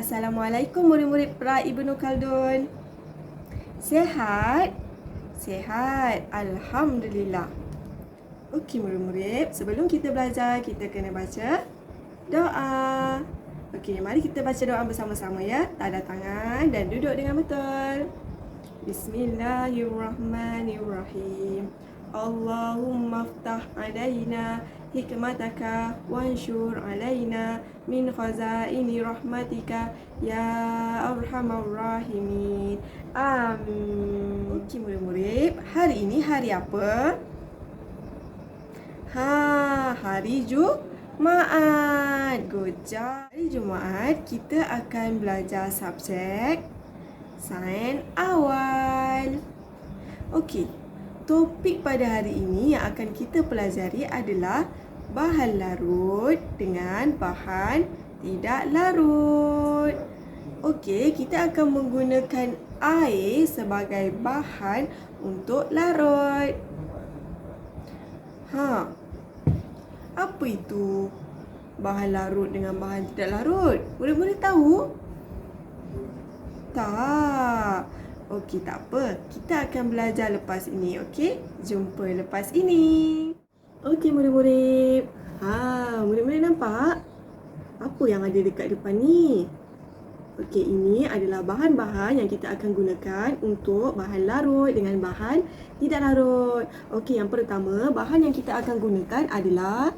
Assalamualaikum murid-murid pra Ibnu Khaldun. Sihat? Sihat. Alhamdulillah. Okey murid-murid, sebelum kita belajar, kita kena baca doa. Okey, mari kita baca doa bersama-sama ya. Tanda tangan dan duduk dengan betul. Bismillahirrahmanirrahim. Allahumma aftah alaina hikmataka wanshur alaina min khazaini rahmatika ya arhamar rahimin. Amin. Okey murid-murid, hari ini hari apa? Hari Jumaat. Good job. Hari Jumaat kita akan belajar subjek sains awal. Okey. Topik pada hari ini yang akan kita pelajari adalah bahan larut dengan bahan tidak larut. Okey, kita akan menggunakan air sebagai bahan untuk larut. Apa itu bahan larut dengan bahan tidak larut? Murid-murid tahu? Tak. Okey, tak apa. Kita akan belajar lepas ini, okey? Jumpa lepas ini. Okey, murid-murid. Murid-murid nampak? Apa yang ada dekat depan ni? Okey, ini adalah bahan-bahan yang kita akan gunakan untuk bahan larut dengan bahan tidak larut. Okey, yang pertama, bahan yang kita akan gunakan adalah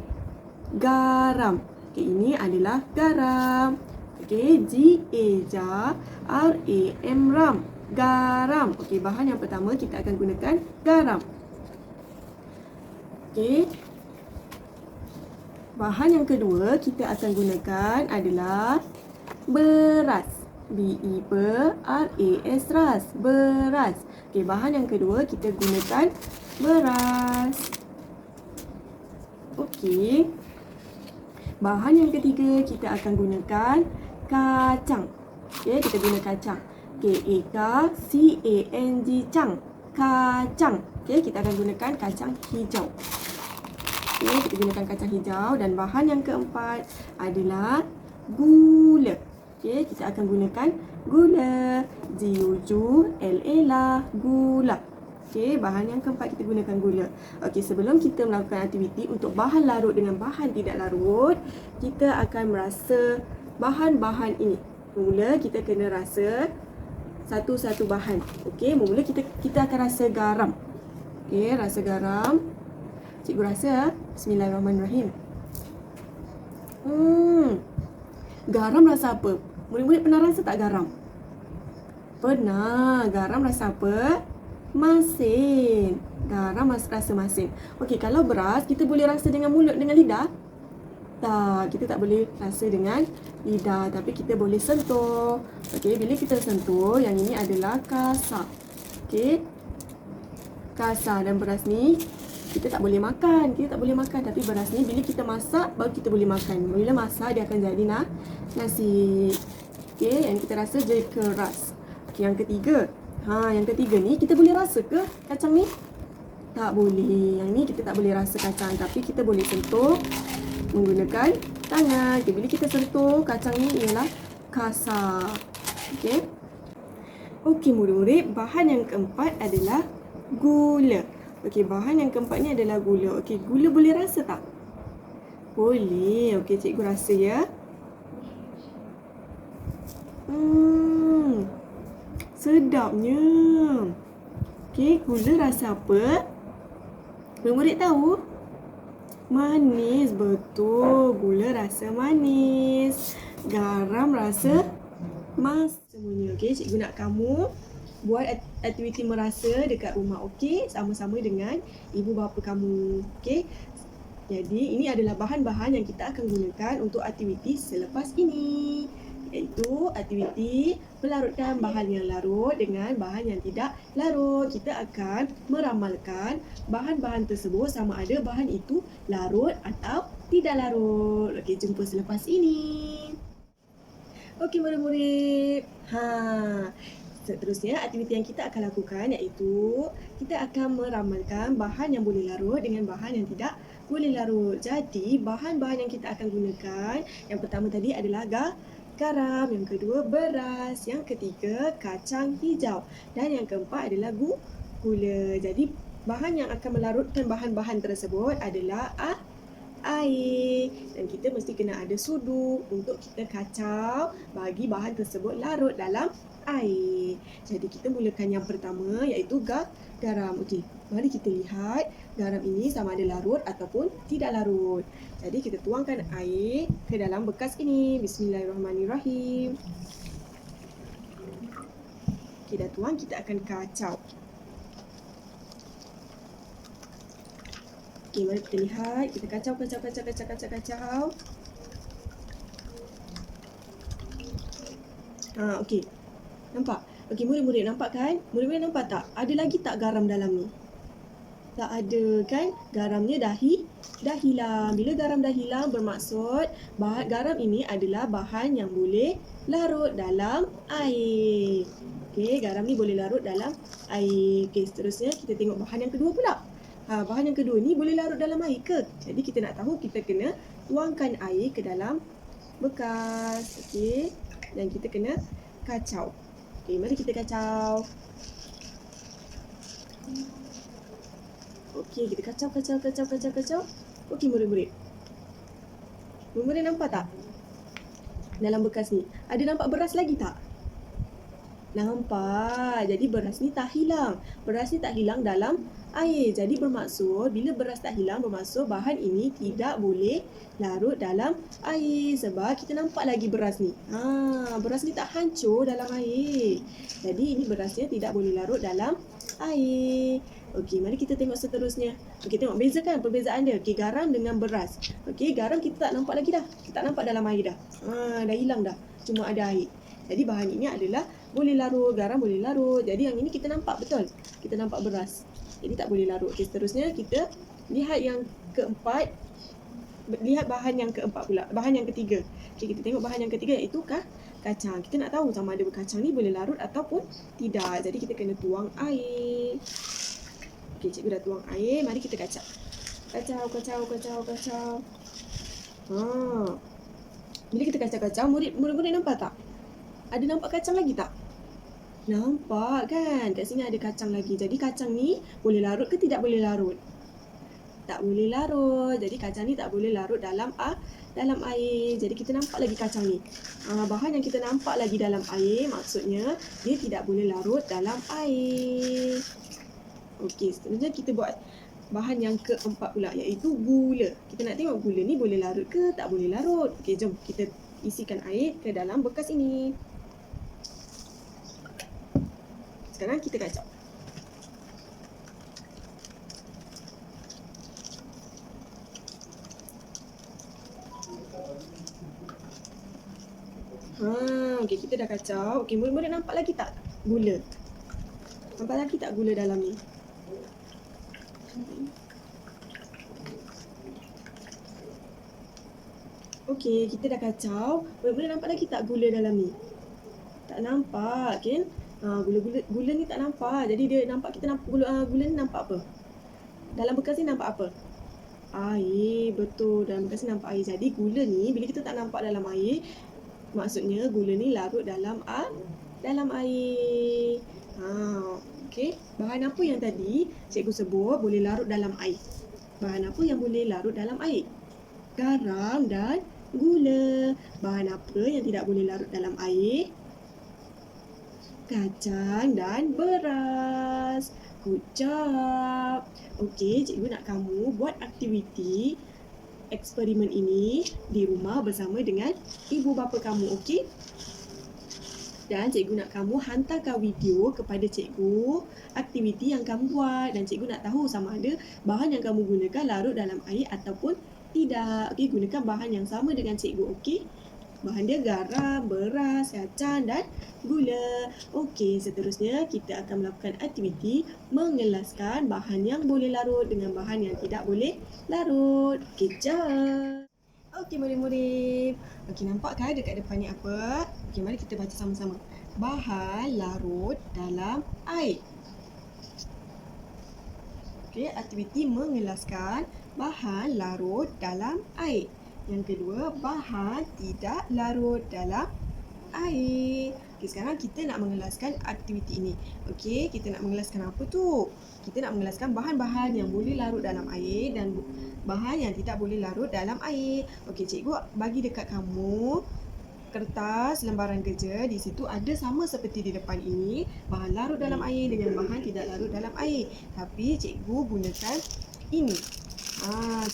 garam. Okey, ini adalah garam. Okey, G-A-R-A-M, ram. Garam. Okey, bahan yang pertama kita akan gunakan garam. Okey. Bahan yang kedua kita akan gunakan adalah beras. B-E-R-A-S, ras. Beras. Okey, bahan yang kedua kita gunakan beras. Okey. Bahan yang ketiga kita akan gunakan kacang. Okey, kita guna kacang. K-A-C-A-N-G, cang. Kacang. Okey, kita akan gunakan kacang hijau. Okey, kita gunakan kacang hijau. Dan bahan yang keempat adalah gula. Okey, kita akan gunakan gula. G-U-L-A lah, gula. Okey, bahan yang keempat kita gunakan gula. Okey, sebelum kita melakukan aktiviti untuk bahan larut dengan bahan tidak larut, kita akan merasa bahan-bahan ini. Mula kita kena rasa satu-satu bahan. Okey, mula kita akan rasa garam. Okey, rasa garam. Cikgu rasa. Bismillahirrahmanirrahim. Garam rasa apa? Murid-murid pernah rasa tak garam? Pernah. Garam rasa apa? Masin. Garam rasa masin. Okey, kalau beras kita boleh rasa dengan mulut, dengan lidah? Tak, kita tak boleh rasa dengan lidah, tapi kita boleh sentuh. Okey, bila kita sentuh, yang ini adalah kasar. Okey. Kasar, dan beras ni kita tak boleh makan. Kita tak boleh makan, tapi beras ni bila kita masak baru kita boleh makan. Bila masak dia akan jadi nasi. Okey, yang kita rasa jadi keras. Okey, yang ketiga. Yang ketiga ni kita boleh rasa ke kacang ni? Tak boleh. Yang ni kita tak boleh rasa kacang, tapi kita boleh sentuh menggunakan tangan. Okay, bila kita sentuh kacang ni ialah kasar. Okey. Okey murid-murid, bahan yang keempat adalah gula. Okey, bahan yang keempat ni adalah gula. Okey, gula boleh rasa tak? Boleh. Okey, cikgu rasa ya. Sedapnya. Okey, gula rasa apa? Murid-murid tahu? Manis, betul. Gula rasa manis. Garam rasa semuanya. Okey, cikgu nak kamu buat aktiviti merasa dekat rumah. Okey, sama-sama dengan ibu bapa kamu. Okey. Jadi, ini adalah bahan-bahan yang kita akan gunakan untuk aktiviti selepas ini, iaitu aktiviti melarutkan bahan yang larut dengan bahan yang tidak larut. Kita akan meramalkan bahan-bahan tersebut sama ada bahan itu larut atau tidak larut. Okey, jumpa selepas ini. Okey murid-murid. Seterusnya aktiviti yang kita akan lakukan iaitu kita akan meramalkan bahan yang boleh larut dengan bahan yang tidak boleh larut. Jadi bahan-bahan yang kita akan gunakan yang pertama tadi adalah garam, yang kedua beras, yang ketiga kacang hijau, dan yang keempat adalah gula. Jadi bahan yang akan melarutkan bahan-bahan tersebut adalah air, dan kita mesti kena ada sudu untuk kita kacau bagi bahan tersebut larut dalam air. Jadi kita mulakan yang pertama iaitu garam. Okey, mari kita lihat garam ini sama ada larut ataupun tidak larut. Jadi kita tuangkan air ke dalam bekas ini. Bismillahirrahmanirrahim. Okey, dah tuang, kita akan kacau. Okey, mari kita lihat. Kita kacau. Okey. Nampak? Okey, murid-murid nampak kan? Murid-murid nampak tak? Ada lagi tak garam dalam ni? Tak ada kan? Garamnya dah hilang. Bila garam dah hilang bermaksud garam ini adalah bahan yang boleh larut dalam air. Okey, garam ni boleh larut dalam air. Okey, seterusnya kita tengok bahan yang kedua pula. Bahan yang kedua ni boleh larut dalam air ke? Jadi kita nak tahu, kita kena tuangkan air ke dalam bekas. Okey, dan kita kena kacau. Okey, mari kita kacau. Okey, kita kacau. Okey, murid-murid. Murid-murid nampak tak? Dalam bekas ni, ada nampak beras lagi tak? Nampak. Jadi beras ni tak hilang. Beras ni tak hilang dalam air. Jadi bermaksud bila beras tak hilang, bermaksud bahan ini tidak boleh larut dalam air. Sebab kita nampak lagi beras ni. Beras ni tak hancur dalam air. Jadi ini berasnya tidak boleh larut dalam air. Okey, mari kita tengok seterusnya. Okey, tengok bezakan perbezaan dia. Okey, garam dengan beras. Okey, garam kita tak nampak lagi dah. Kita tak nampak dalam air dah. Dah hilang dah. Cuma ada air. Jadi bahan ini adalah boleh larut, garam boleh larut. Jadi yang ini kita nampak betul. Kita nampak beras. Jadi tak boleh larut. Okey, seterusnya kita lihat yang keempat. Lihat bahan yang keempat pula. Bahan yang ketiga. Okey, kita tengok bahan yang ketiga iaitu kacang. Kita nak tahu sama ada kacang ni boleh larut ataupun tidak. Jadi kita kena tuang air. Okey, cikgu dah tuang air. Mari kita kacau. Kacau. Bila kita kacau-kacau, murid-murid nampak tak? Ada nampak kacang lagi tak? Nampak kan? Kat sini ada kacang lagi. Jadi kacang ni boleh larut ke tidak boleh larut? Tak boleh larut. Jadi kacang ni tak boleh larut dalam air. Jadi kita nampak lagi kacang ni. Bahan yang kita nampak lagi dalam air, maksudnya dia tidak boleh larut dalam air. Okey, seterusnya kita buat bahan yang keempat pula, iaitu gula. Kita nak tengok gula ni boleh larut ke tak boleh larut. Okey, jom kita isikan air ke dalam bekas ini. Sekarang kita kacau. Okey, kita dah kacau. Okey, murid-murid nampak lagi tak gula? Nampak lagi tak gula dalam ni? Okey, kita dah kacau. Murid-murid nampak lagi tak gula dalam ni? Tak nampak kan? Gula ni tak nampak. Jadi dia nampak, kita nampak gula ni nampak apa? Dalam bekas ni nampak apa? Air. Betul, dalam bekas ni nampak air. Jadi gula ni bila kita tak nampak dalam air, maksudnya gula ni larut dalam air. Okey, bahan apa yang tadi cikgu sebut boleh larut dalam air? Bahan apa yang boleh larut dalam air? Garam dan gula. Bahan apa yang tidak boleh larut dalam air? Kacang dan beras. Good job. Okey, cikgu nak kamu buat aktiviti eksperimen ini di rumah bersama dengan ibu bapa kamu, okey? Dan cikgu nak kamu hantarkan video kepada cikgu aktiviti yang kamu buat, dan cikgu nak tahu sama ada bahan yang kamu gunakan larut dalam air ataupun tidak. Okey, gunakan bahan yang sama dengan cikgu, okey? Bahan dia garam, beras, kacang dan gula. Okey, seterusnya kita akan melakukan aktiviti mengelaskan bahan yang boleh larut dengan bahan yang tidak boleh larut. Okey, jom. Okey, murid-murid. Okey, nampak kan dekat depan ni apa? Okey, mari kita baca sama-sama. Bahan larut dalam air. Okey, aktiviti mengelaskan bahan larut dalam air. Yang kedua, bahan tidak larut dalam air. Okey, sekarang kita nak mengelaskan aktiviti ini. Okey, kita nak mengelaskan apa tu? Kita nak mengelaskan bahan-bahan yang boleh larut dalam air dan bahan yang tidak boleh larut dalam air. Okey, cikgu bagi dekat kamu kertas lembaran kerja. Di situ ada sama seperti di depan ini, bahan larut dalam air dengan bahan tidak larut dalam air. Tapi cikgu gunakan ini.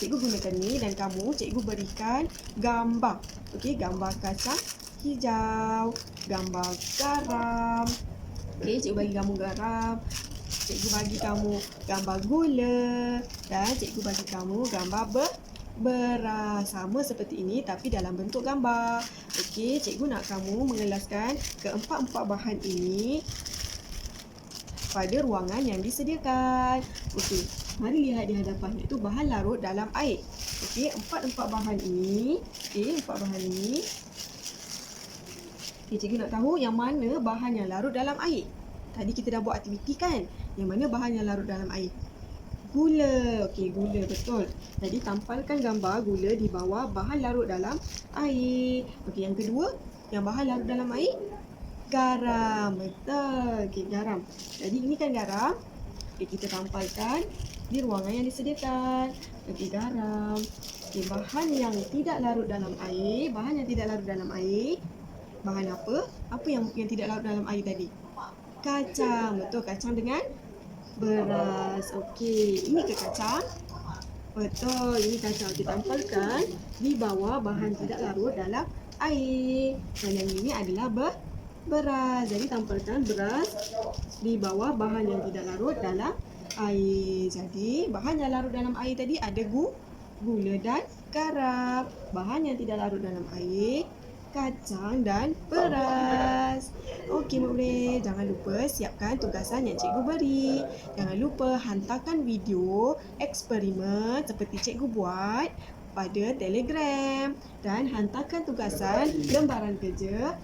Cikgu gunakan ni dan cikgu berikan gambar. Okey, gambar kacang hijau, gambar garam. Okey, cikgu bagi kamu garam. Cikgu bagi kamu gambar gula dan cikgu bagi kamu gambar beras. Sama seperti ini tapi dalam bentuk gambar. Okey, cikgu nak kamu mengelaskan keempat-empat bahan ini pada ruangan yang disediakan. Okey, mari lihat di hadapan, iaitu bahan larut dalam air. Okey, empat bahan ini. Empat bahan ini. Okey, cikgu nak tahu yang mana bahan yang larut dalam air. Tadi kita dah buat aktiviti kan? Yang mana bahan yang larut dalam air? Gula. Okey, gula, betul. Jadi tampalkan gambar gula di bawah bahan larut dalam air. Okey, yang kedua, yang bahan larut dalam air, garam. Betul. Okey, garam. Jadi ini kan garam. Okey, kita tampalkan di ruangan yang disediakan. Okey, garam. Okey, bahan yang tidak larut dalam air, bahan yang tidak larut dalam air. Bahan apa? Apa yang tidak larut dalam air tadi? Kacang. Betul, kacang dengan beras. Okey, ini ke kacang? Betul, ini kacang. Kita tampalkan di bawah bahan tidak larut dalam air. Dan yang ini adalah beras. Jadi tampalkan beras di bawah bahan yang tidak larut dalam air. Jadi bahan yang larut dalam air tadi ada gula dan garam. Bahan yang tidak larut dalam air, kacang dan beras. Okey, murid, jangan lupa siapkan tugasan yang cikgu beri. Jangan lupa hantarkan video eksperimen seperti cikgu buat pada Telegram dan hantarkan tugasan lembaran kerja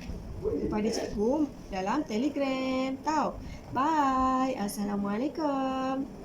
kepada cikgu dalam Telegram. Bye. Assalamualaikum.